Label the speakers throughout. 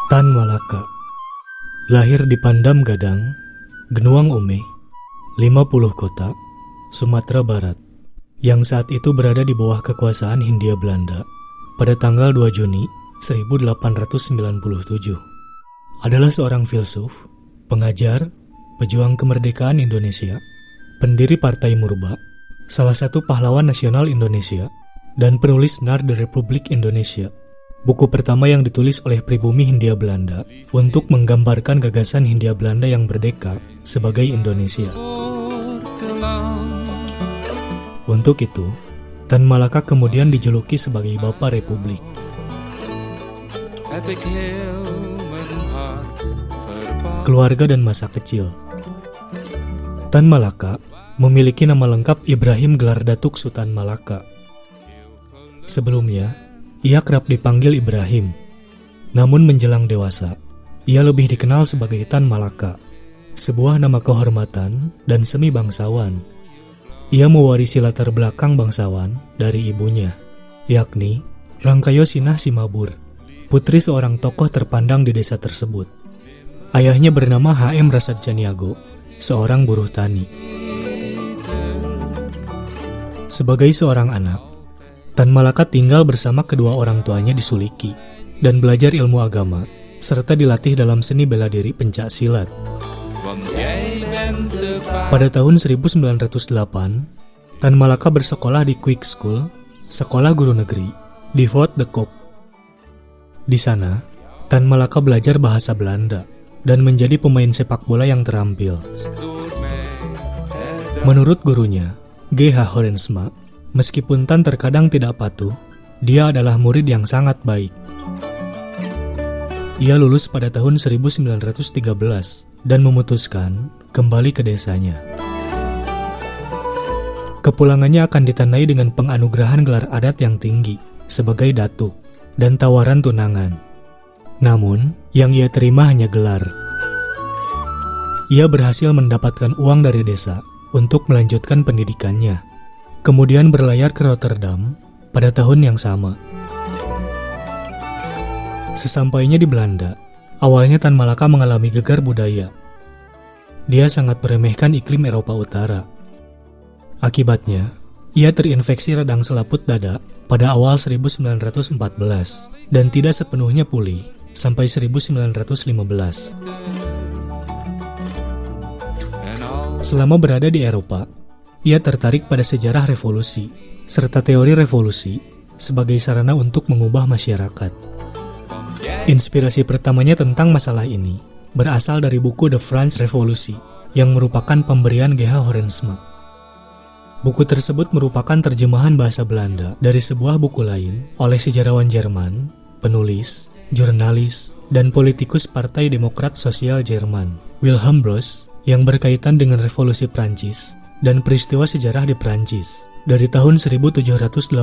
Speaker 1: Tan Malaka lahir di Pandam Gadang, Genuang Ume, 50 Kota, Sumatera Barat, yang saat itu berada di bawah kekuasaan Hindia Belanda pada tanggal 2 Juni 1897. Adalah seorang filsuf, pengajar, pejuang kemerdekaan Indonesia, pendiri Partai Murba, salah satu pahlawan nasional Indonesia, dan penulis Nar de Republik Indonesia, buku pertama yang ditulis oleh pribumi Hindia Belanda untuk menggambarkan gagasan Hindia Belanda yang merdeka sebagai Indonesia. Untuk itu, Tan Malaka kemudian dijuluki sebagai Bapak Republik. Keluarga dan masa kecil. Tan Malaka memiliki nama lengkap Ibrahim Gelar Datuk Sutan Malaka. Sebelumnya, ia kerap dipanggil Ibrahim. Namun menjelang dewasa, ia lebih dikenal sebagai Tan Malaka, sebuah nama kehormatan dan semi bangsawan. Ia mewarisi latar belakang bangsawan dari ibunya, yakni Rangkayo Sinah Simabur, putri seorang tokoh terpandang di desa tersebut. Ayahnya bernama H.M. Rasad Janiago, seorang buruh tani. Sebagai seorang anak, Tan Malaka tinggal bersama kedua orang tuanya di Suliki dan belajar ilmu agama, serta dilatih dalam seni bela diri pencak silat. Pada tahun 1908, Tan Malaka bersekolah di Quick School, sekolah guru negeri, di Fort de Kock. Di sana, Tan Malaka belajar bahasa Belanda dan menjadi pemain sepak bola yang terampil. Menurut gurunya, G.H. Horensma, meskipun Tan terkadang tidak patuh, dia adalah murid yang sangat baik. Ia lulus pada tahun 1913 dan memutuskan kembali ke desanya. Kepulangannya akan ditandai dengan penganugerahan gelar adat yang tinggi sebagai datuk dan tawaran tunangan. Namun, yang ia terima hanya gelar. Ia berhasil mendapatkan uang dari desa untuk melanjutkan pendidikannya, kemudian berlayar ke Rotterdam pada tahun yang sama. Sesampainya di Belanda, awalnya Tan Malaka mengalami gegar budaya. Dia sangat meremehkan iklim Eropa Utara. Akibatnya, ia terinfeksi radang selaput dada pada awal 1914 dan tidak sepenuhnya pulih sampai 1915. Selama berada di Eropa, ia tertarik pada sejarah revolusi, serta teori revolusi sebagai sarana untuk mengubah masyarakat. Inspirasi pertamanya tentang masalah ini berasal dari buku The French Revolution yang merupakan pemberian G.H. Horensma. Buku tersebut merupakan terjemahan bahasa Belanda dari sebuah buku lain oleh sejarawan Jerman, penulis, jurnalis, dan politikus Partai Demokrat Sosial Jerman, Wilhelm Bloss, yang berkaitan dengan revolusi Prancis dan peristiwa sejarah di Prancis dari tahun 1789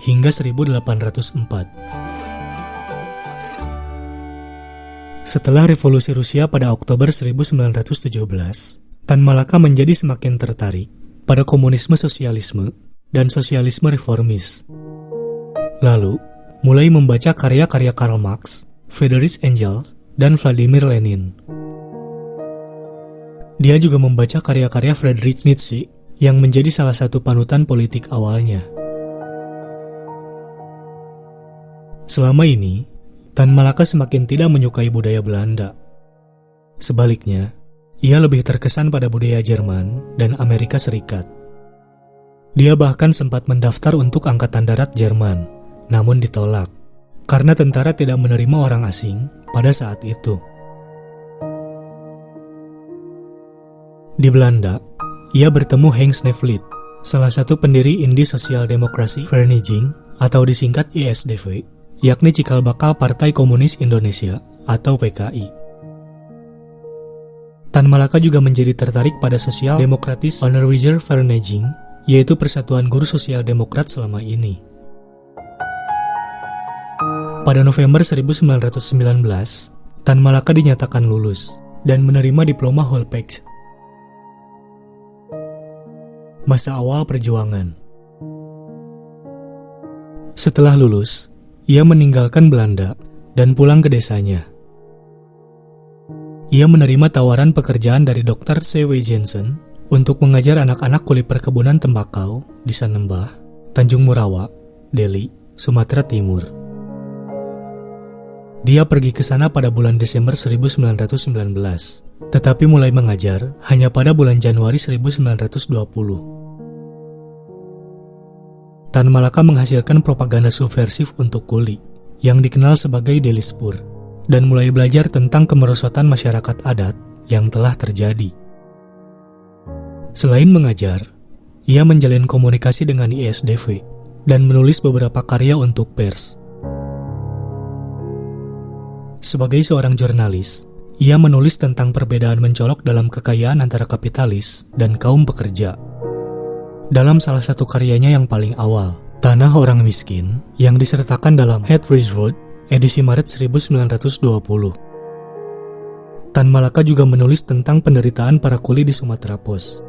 Speaker 1: hingga 1804. Setelah revolusi Rusia pada Oktober 1917, Tan Malaka menjadi semakin tertarik pada komunisme sosialisme dan sosialisme reformis. Lalu, mulai membaca karya-karya Karl Marx, Friedrich Engels, dan Vladimir Lenin. Dia juga membaca karya-karya Friedrich Nietzsche yang menjadi salah satu panutan politik awalnya. Selama ini, Tan Malaka semakin tidak menyukai budaya Belanda. Sebaliknya, ia lebih terkesan pada budaya Jerman dan Amerika Serikat. Dia bahkan sempat mendaftar untuk Angkatan Darat Jerman, namun ditolak karena tentara tidak menerima orang asing pada saat itu. Di Belanda, ia bertemu Henk Snevely, salah satu pendiri Indi Sosial Demokrasi Vereniging atau disingkat ISDV, yakni cikal bakal Partai Komunis Indonesia atau PKI. Tan Malaka juga menjadi tertarik pada Sosial Demokratis Onderwijzer Vereniging, yaitu Persatuan Guru Sosial Demokrat selama ini. Pada November 1919, Tan Malaka dinyatakan lulus dan menerima diploma Holpex. Masa awal perjuangan. Setelah lulus, ia meninggalkan Belanda dan pulang ke desanya. Ia menerima tawaran pekerjaan dari Dr. C.W. Jensen untuk mengajar anak-anak kuli perkebunan tembakau di Sanembah, Tanjung Murawa, Delhi, Sumatera Timur. Dia pergi ke sana pada bulan Desember 1919. Tetapi mulai mengajar hanya pada bulan Januari 1920. Tan Malaka menghasilkan propaganda subversif untuk kuli, yang dikenal sebagai Delispur, dan mulai belajar tentang kemerosotan masyarakat adat yang telah terjadi. Selain mengajar, ia menjalin komunikasi dengan ISDV dan menulis beberapa karya untuk pers. Sebagai seorang jurnalis, ia menulis tentang perbedaan mencolok dalam kekayaan antara kapitalis dan kaum pekerja. Dalam salah satu karyanya yang paling awal, Tanah Orang Miskin, yang disertakan dalam Headridge Road, edisi Maret 1920. Tan Malaka juga menulis tentang penderitaan para kuli di Sumatera Pos.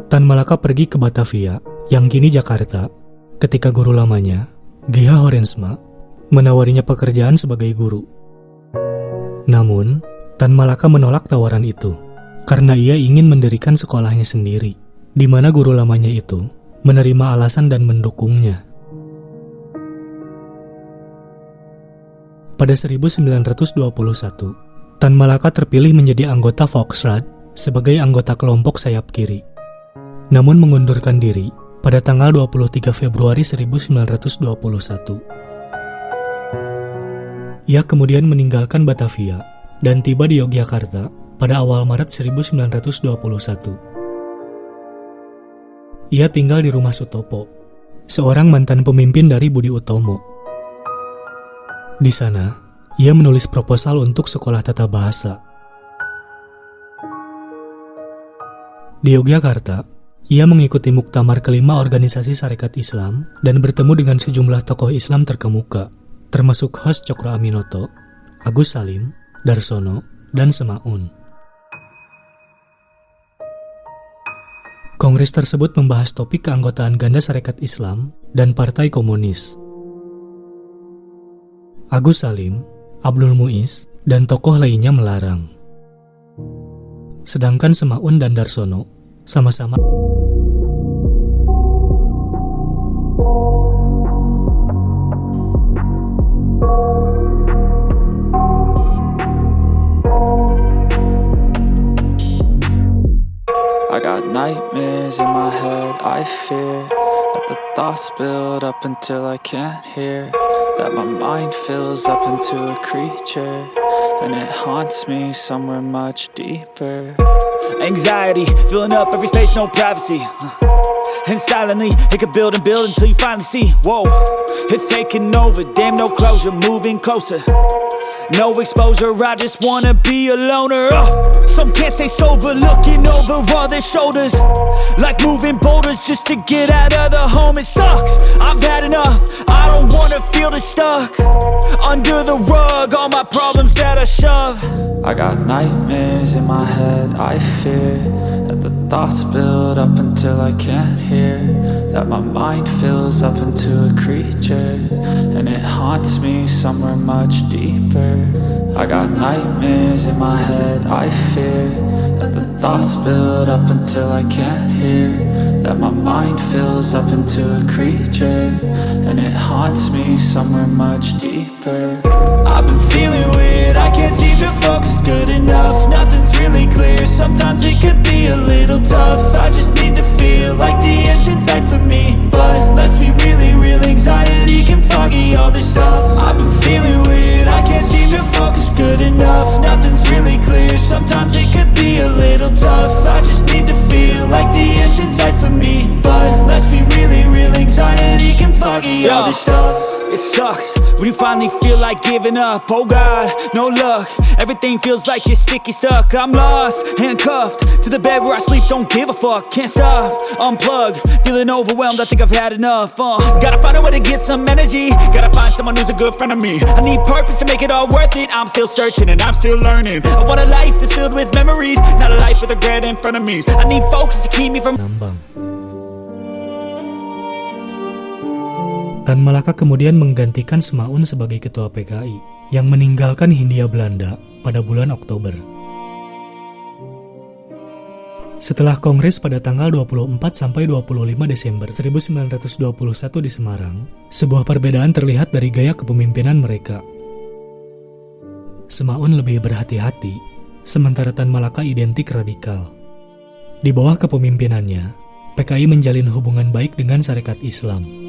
Speaker 1: Tan Malaka pergi ke Batavia, yang kini Jakarta, ketika guru lamanya, G.H. Horensma, menawarinya pekerjaan sebagai guru. Namun, Tan Malaka menolak tawaran itu, karena ia ingin mendirikan sekolahnya sendiri, di mana guru lamanya itu menerima alasan dan mendukungnya. Pada 1921, Tan Malaka terpilih menjadi anggota Volksraad sebagai anggota kelompok sayap kiri, namun mengundurkan diri pada tanggal 23 Februari 1921. Ia kemudian meninggalkan Batavia dan tiba di Yogyakarta pada awal Maret 1921. Ia tinggal di rumah Sutopo, seorang mantan pemimpin dari Budi Utomo. Di sana, ia menulis proposal untuk sekolah tata bahasa. Di Yogyakarta, ia mengikuti muktamar kelima organisasi Sarekat Islam dan bertemu dengan sejumlah tokoh Islam terkemuka, termasuk Hos Cokro Aminoto, Agus Salim, Darsono, dan Semaun. Kongres tersebut membahas topik keanggotaan ganda Sarekat Islam dan Partai Komunis. Agus Salim, Abdul Muiz, dan tokoh lainnya melarang. Sedangkan Semaun dan Darsono sama-sama
Speaker 2: I got nightmares in my head, I fear that the thoughts build up until I can't hear, that my mind fills up into a creature, and it haunts me somewhere much deeper. Anxiety, filling up every space, no privacy, and silently, it could build and build until you finally see, whoa, it's taking over, damn no closure, moving closer. No exposure, I just wanna be a loner. Some can't stay sober, looking over all their shoulders, like moving boulders just to get out of the home. It sucks, I've had enough, I don't wanna feel the stuck under the rug, all my problems that I shove. I got nightmares in my head, I fear that the thoughts build up until I can't hear, that my mind fills up into a creature, and it haunts me somewhere much deeper. I got nightmares in my head, I fear that the thoughts build up until I can't hear, that my mind fills up into a creature, and it haunts me somewhere much deeper. I've been feeling weird, I can't seem to focus good enough, nothing's really clear, sometimes it could be a little tough, I just need to feel like the end's in sight for me, but let's be really real, anxiety can foggy all this stuff. I've been feeling weird, I can't seem to focus good enough, nothing's really clear, sometimes it could be a little tough, I just need to feel like the end's in sight for me, but let's be really real, anxiety can foggy all this stuff. It sucks when you finally feel like giving up. Oh God, no luck, everything feels like you're sticky stuck. I'm lost, handcuffed to the bed where I sleep, don't give a fuck. Can't stop, unplug, feeling overwhelmed, I think I've had enough. Gotta find a way to get some energy, gotta find someone who's a good friend of me. I need purpose to make it all worth it, I'm still searching and I'm still learning. I want a life that's filled with memories, not a life with regret and frenemies. I need focus to keep me from
Speaker 1: Nambang. Tan Malaka kemudian menggantikan Semaun sebagai ketua PKI yang meninggalkan Hindia Belanda pada bulan Oktober. Setelah kongres pada tanggal 24-25 Desember 1921 di Semarang, sebuah perbedaan terlihat dari gaya kepemimpinan mereka. Semaun lebih berhati-hati, sementara Tan Malaka identik radikal. Di bawah kepemimpinannya, PKI menjalin hubungan baik dengan Sarekat Islam.